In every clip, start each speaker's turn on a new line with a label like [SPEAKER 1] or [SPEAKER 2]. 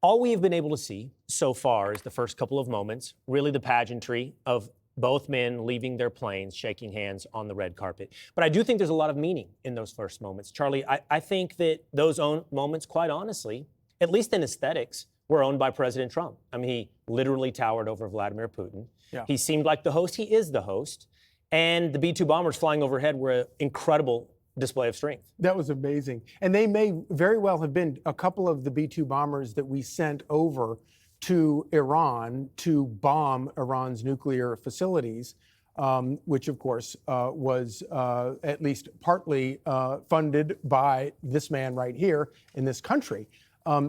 [SPEAKER 1] All we have been able to see so far is the first couple of moments, really the pageantry of both men leaving their planes, shaking hands on the red carpet. But I do think there's a lot of meaning in those first moments. Charlie, I think that those moments, quite honestly, at least in aesthetics, were owned by President Trump. I mean, he literally towered over Vladimir Putin. Yeah. He seemed like the host. He is the host. And the B-2 bombers flying overhead were an incredible display of strength.
[SPEAKER 2] That was amazing. And they may very well have been a couple of the B-2 bombers that we sent over to Iran to bomb Iran's nuclear facilities, which, of course, was at least partly funded by this man right here in this country.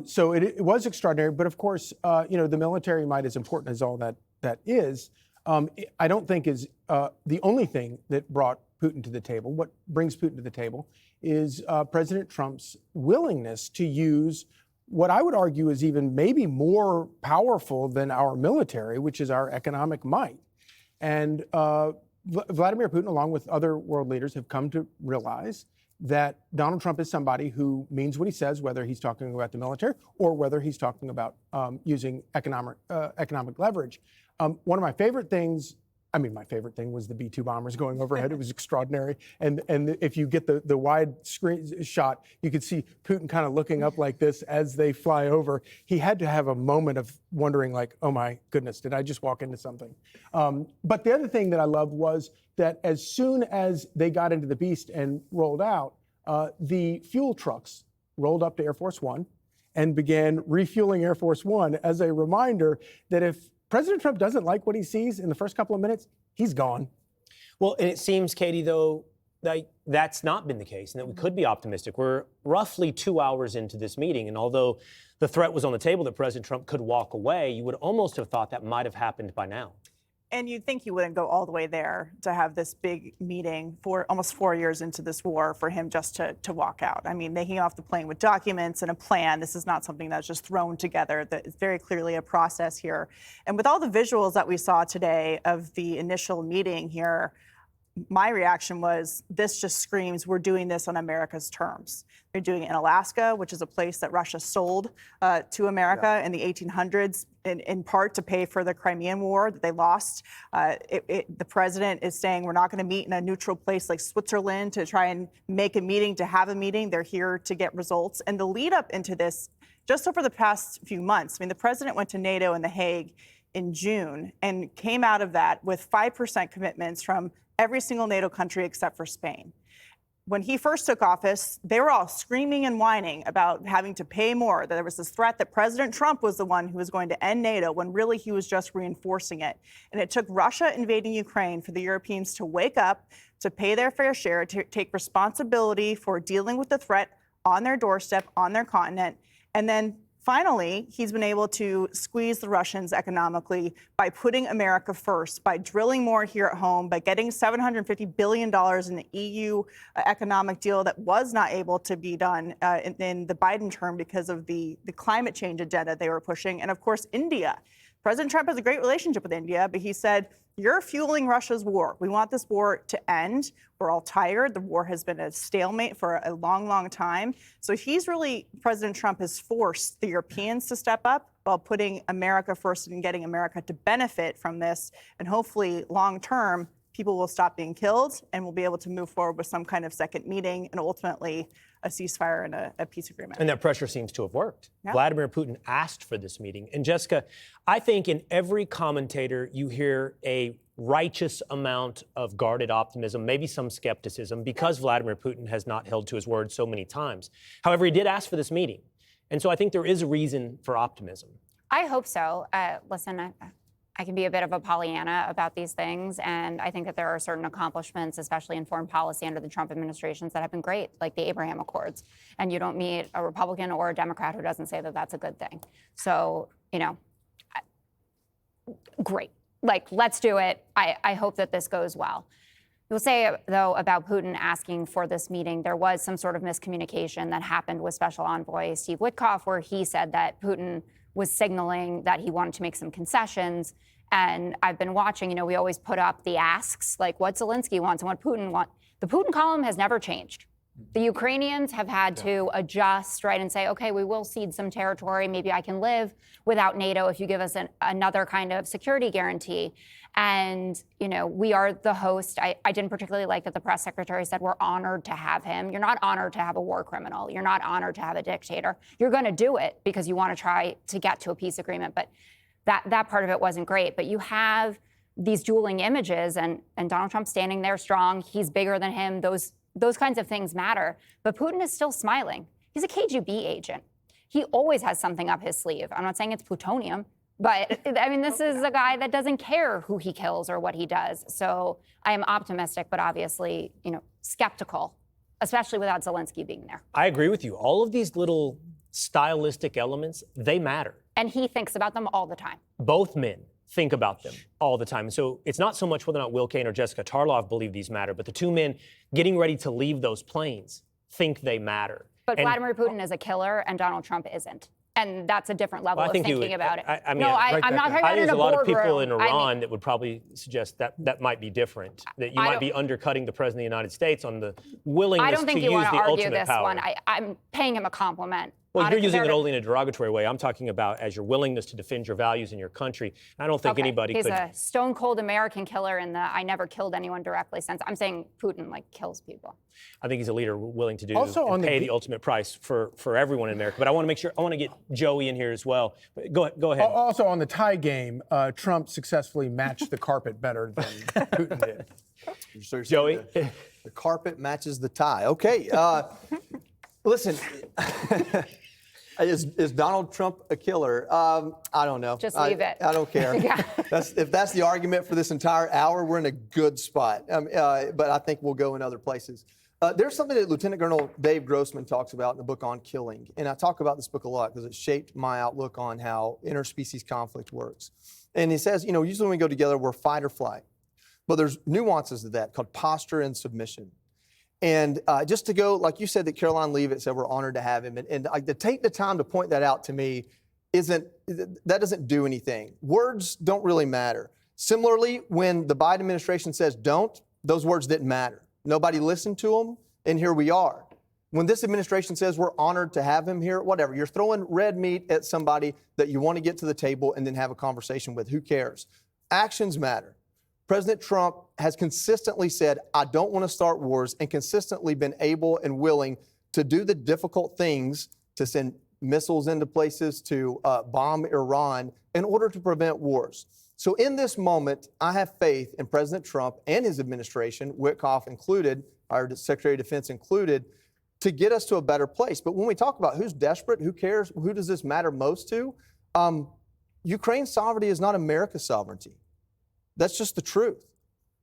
[SPEAKER 2] So it was extraordinary. But, of course, the military might, as important as all that is, I don't think is the only thing that brought Putin to the table. What brings Putin to the table is President Trump's willingness to use what I would argue is even maybe more powerful than our military, which is our economic might. And Vladimir Putin, along with other world leaders, have come to realize that Donald Trump is somebody who means what he says, whether he's talking about the military or whether he's talking about using economic leverage. One of my favorite things, my favorite thing was the B-2 bombers going overhead. It was extraordinary. And if you get the wide screen shot, you could see Putin kind of looking up like this as they fly over. He had to have a moment of wondering, like, oh my goodness, did I just walk into something? But the other thing that I loved was that as soon as they got into the Beast and rolled out, the fuel trucks rolled up to Air Force One and began refueling Air Force One as a reminder that if President Trump doesn't like what he sees in the first couple of minutes, he's gone.
[SPEAKER 1] Well, and it seems, Katie, though, that that's not been the case and that we could be optimistic. We're roughly 2 hours into this meeting, and although the threat was on the table that President Trump could walk away, you would almost have thought that might have happened by now.
[SPEAKER 3] And you'd think he wouldn't go all the way there to have this big meeting for almost 4 years into this war for him just to walk out. I mean, they came off the plane with documents and a plan. This is not something that's just thrown together. It's very clearly a process here. And with all the visuals that we saw today of the initial meeting here, my reaction was, this just screams, we're doing this on America's terms. They're doing it in Alaska, which is a place that Russia sold to America in the 1800s, in part to pay for the Crimean War that they lost. The president is saying we're not going to meet in a neutral place like Switzerland to try and make a meeting, to have a meeting. They're here to get results. And the lead up into this, just over the past few months, the president went to NATO in The Hague in June and came out of that with 5% commitments from every single NATO country except for Spain. When he first took office, they were all screaming and whining about having to pay more. There was this threat that President Trump was the one who was going to end NATO, when really he was just reinforcing it. And it took Russia invading Ukraine for the Europeans to wake up, to pay their fair share, to take responsibility for dealing with the threat on their doorstep, on their continent. And then finally, he's been able to squeeze the Russians economically by putting America first, by drilling more here at home, by getting $750 billion in the EU economic deal that was not able to be done in the Biden term because of the climate change agenda they were pushing. And of course, India. President Trump has a great relationship with India, but he said, you're fueling Russia's war. We want this war to end. We're all tired. The war has been a stalemate for a long, long time. So President Trump has forced the Europeans to step up while putting America first and getting America to benefit from this. And hopefully, long term, people will stop being killed and we'll be able to move forward with some kind of second meeting and ultimately a ceasefire and a peace agreement.
[SPEAKER 1] And that pressure seems to have worked.
[SPEAKER 3] Yeah.
[SPEAKER 1] Vladimir Putin asked for this meeting. And Jessica, I think in every commentator you hear a righteous amount of guarded optimism, maybe some skepticism, because Vladimir Putin has not held to his word so many times. However, he did ask for this meeting. And so I think there is a reason for optimism.
[SPEAKER 4] I hope so. Listen, I can be a bit of a Pollyanna about these things, and I think that there are certain accomplishments, especially in foreign policy under the Trump administrations, that have been great, like the Abraham Accords. And you don't meet a Republican or a Democrat who doesn't say that that's a good thing. So, great. Let's do it. I hope that this goes well. You'll say, though, about Putin asking for this meeting, there was some sort of miscommunication that happened with Special Envoy Steve Witkoff, where he said that Putin was signaling that he wanted to make some concessions. And I've been watching, we always put up the asks, like what Zelensky wants and what Putin wants. The Putin column has never changed. The Ukrainians have had to adjust, right, and say, okay, we will cede some territory. Maybe I can live without NATO if you give us another kind of security guarantee. And, you know, we are the host. I didn't particularly like that the press secretary said we're honored to have him. You're not honored to have a war criminal. You're not honored to have a dictator. You're going to do it because you want to try to get to a peace agreement. But that part of it wasn't great. But you have these dueling images and Donald Trump standing there strong. He's bigger than him. Those kinds of things matter. But Putin is still smiling. He's a KGB agent. He always has something up his sleeve. I'm not saying it's plutonium, but I mean, this is a guy that doesn't care who he kills or what he does. So I am optimistic, but obviously, you know, skeptical, especially without Zelensky being there.
[SPEAKER 1] I agree with you. All of these little stylistic elements, they matter.
[SPEAKER 4] And he thinks about them all the time.
[SPEAKER 1] Both men think about them all the time. So it's not so much whether or not Will Cain or Jessica Tarlov believe these matter, but the two men getting ready to leave those planes think they matter.
[SPEAKER 4] But Vladimir Putin is a killer and Donald Trump isn't. And that's a different level of thinking about it.
[SPEAKER 1] I mean,
[SPEAKER 4] no, I'm not talking about
[SPEAKER 1] there's
[SPEAKER 4] in
[SPEAKER 1] a lot of
[SPEAKER 4] boardroom.
[SPEAKER 1] people in Iran that would probably suggest that might be different, that you might be undercutting the president of the United States on the willingness to use the ultimate power.
[SPEAKER 4] I don't think you want to argue this one. I'm paying him a compliment.
[SPEAKER 1] Well, you're using it only in a derogatory way. I'm talking about as your willingness to defend your values in your country. I don't think anybody could.
[SPEAKER 4] He's a stone cold American killer in the I never killed anyone directly sense. I'm saying Putin kills people.
[SPEAKER 1] I think he's a leader willing to do
[SPEAKER 2] Also
[SPEAKER 1] and pay the ultimate price for everyone in America. But I want to make sure, I want to get Joey in here as well. Go ahead.
[SPEAKER 2] Also on the tie game, Trump successfully matched the carpet better than Putin did.
[SPEAKER 5] So
[SPEAKER 1] Joey?
[SPEAKER 5] The carpet matches the tie. Okay. Listen, is Donald Trump a killer? I don't know.
[SPEAKER 4] Just leave it.
[SPEAKER 5] I don't care.
[SPEAKER 4] Yeah.
[SPEAKER 5] If that's the argument for this entire hour, we're in a good spot. But I think we'll go in other places. There's something that Lieutenant Colonel Dave Grossman talks about in the book On Killing. And I talk about this book a lot because it shaped my outlook on how interspecies conflict works. And he says, you know, usually when we go together, we're fight or flight. But there's nuances to that called posture and submission. And just to go, like you said, that Caroline Leavitt said we're honored to have him. And to take the time to point that out to me that doesn't do anything. Words don't really matter. Similarly, when the Biden administration says don't, those words didn't matter. Nobody listened to them, and here we are. When this administration says we're honored to have him here, whatever, you're throwing red meat at somebody that you want to get to the table and then have a conversation with. Who cares? Actions matter. President Trump has consistently said, I don't want to start wars, and consistently been able and willing to do the difficult things to send missiles into places, to bomb Iran in order to prevent wars. So in this moment, I have faith in President Trump and his administration, Witkoff included, our Secretary of Defense included, to get us to a better place. But when we talk about who's desperate, who cares, who does this matter most to, Ukraine's sovereignty is not America's sovereignty. That's just the truth.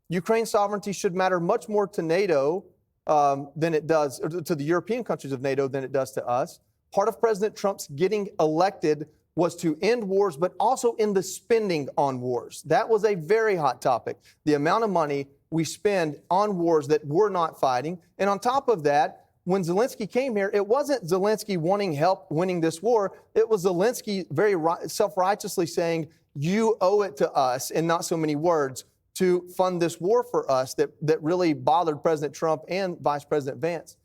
[SPEAKER 5] Ukraine's sovereignty should matter much more to NATO than it does, or to the European countries of NATO than it does to us. Part of President Trump's getting elected was to end wars, but also end the spending on wars. That was a very hot topic. The amount of money we spend on wars that we're not fighting. And on top of that, when Zelensky came here, it wasn't Zelensky wanting help winning this war. It was Zelensky very self-righteously saying, you owe it to us, in not so many words, to fund this war for us that really bothered President Trump and Vice President Vance.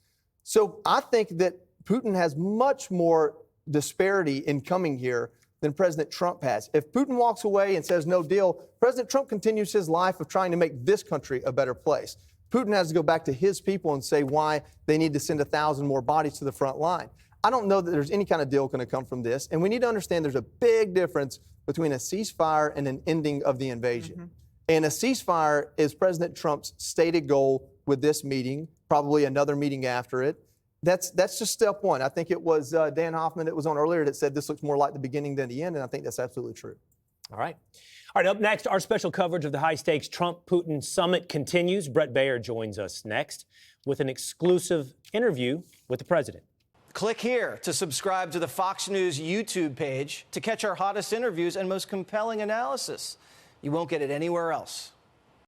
[SPEAKER 5] So I think that Putin has much more disparity in coming here than President Trump has. If Putin walks away and says no deal, President Trump continues his life of trying to make this country a better place. Putin has to go back to his people and say why they need to send 1,000 more bodies to the front line. I don't know that there's any kind of deal going to come from this. And we need to understand there's a big difference between a ceasefire and an ending of the invasion. Mm-hmm. And a ceasefire is President Trump's stated goal with this meeting, probably another meeting after it. That's just step one. I think it was Dan Hoffman that was on earlier that said this looks more like the beginning than the end, and I think that's absolutely true.
[SPEAKER 1] All right. All right, up next, our special coverage of the high-stakes Trump-Putin summit continues. Brett Baer joins us next with an exclusive interview with the president.
[SPEAKER 6] Click here to subscribe to the Fox News YouTube page to catch our hottest interviews and most compelling analysis. You won't get it anywhere else.